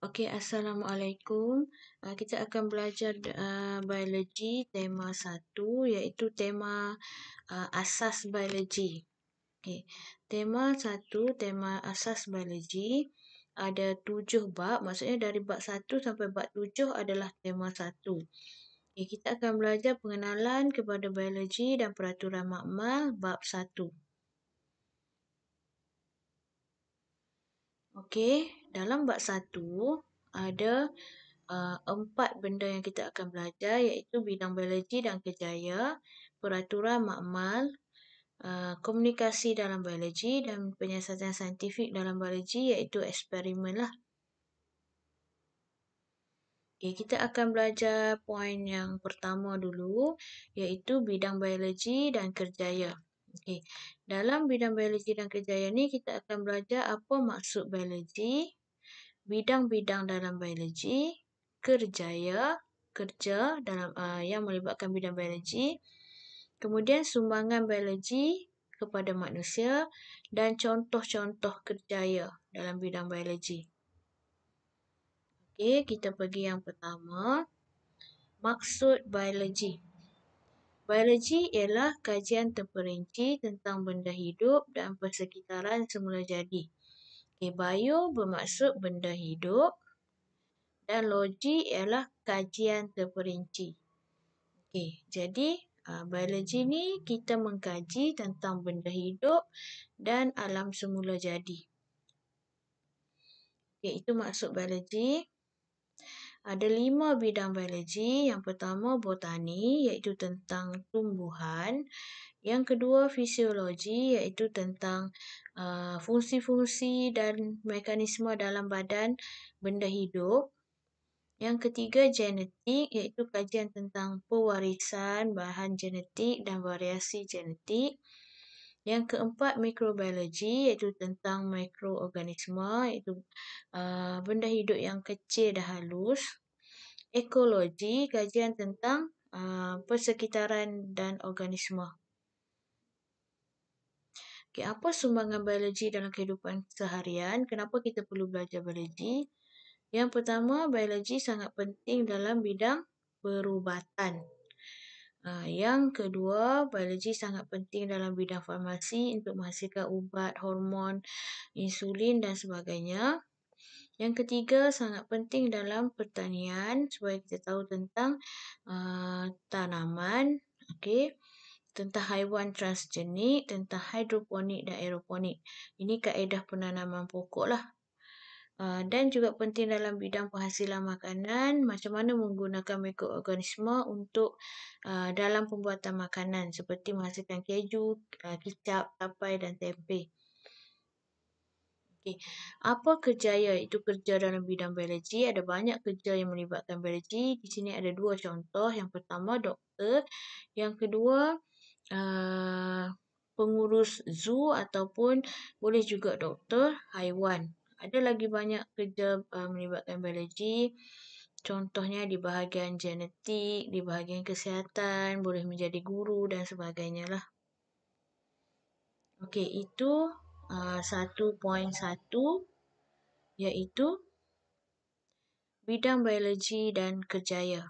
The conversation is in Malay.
Okey, Assalamualaikum. Kita akan belajar biologi tema 1 iaitu tema asas biologi. Okey. Tema 1, tema asas biologi ada 7 bab. Maksudnya dari bab 1 sampai bab 7 adalah tema 1. Okey, kita akan belajar pengenalan kepada biologi dan peraturan makmal bab 1. Okey, dalam bab 1 ada 4 benda yang kita akan belajar iaitu bidang biologi dan kerjaya, peraturan makmal, komunikasi dalam biologi dan penyiasatan saintifik dalam biologi iaitu eksperimen lah. Okay, kita akan belajar poin yang pertama dulu iaitu bidang biologi dan kerjaya. Okay. Dalam bidang biologi dan kerjaya ni kita akan belajar apa maksud biologi, bidang-bidang dalam biologi, kerja dalam yang melibatkan bidang biologi, kemudian sumbangan biologi kepada manusia dan contoh-contoh kerjaya dalam bidang biologi. Okey, kita pergi yang pertama. Maksud biologi. Biologi ialah kajian terperinci tentang benda hidup dan persekitaran semula jadi. Okay, bio bermaksud benda hidup dan logi ialah kajian terperinci. Okey, jadi biologi ni kita mengkaji tentang benda hidup dan alam semula jadi. Okey, itu maksud biologi. Ada 5 bidang biologi. Yang pertama botani iaitu tentang tumbuhan. Yang kedua fisiologi iaitu tentang fungsi-fungsi dan mekanisme dalam badan benda hidup. Yang ketiga genetik iaitu kajian tentang pewarisan bahan genetik dan variasi genetik. Yang keempat mikrobiologi iaitu tentang mikroorganisma iaitu benda hidup yang kecil dan halus. Ekologi kajian tentang persekitaran dan organisma. Okay, apa sumbangan biologi dalam kehidupan seharian? Kenapa kita perlu belajar biologi? Yang pertama, biologi sangat penting dalam bidang perubatan. Yang kedua, biologi sangat penting dalam bidang farmasi untuk menghasilkan ubat, hormon, insulin dan sebagainya. Yang ketiga, sangat penting dalam pertanian supaya kita tahu tentang tanaman, okey, tentang haiwan transgenik, tentang hidroponik dan aeroponik. Ini kaedah penanaman pokok lah. Dan juga penting dalam bidang penghasilan makanan, macam mana menggunakan mikroorganisma untuk dalam pembuatan makanan seperti menghasilkan keju, kicap, tapai dan tempe. Okay. Apa kerjaya? Itu kerja dalam bidang biologi. Ada banyak kerja yang melibatkan biologi. Di sini ada 2 contoh. Yang pertama doktor, yang kedua pengurus zoo ataupun boleh juga doktor haiwan. Ada lagi banyak kerja melibatkan biologi. Contohnya di bahagian genetik, di bahagian kesihatan, boleh menjadi guru dan sebagainya lah. Okey, itu 1.1 iaitu bidang biologi dan kerjaya.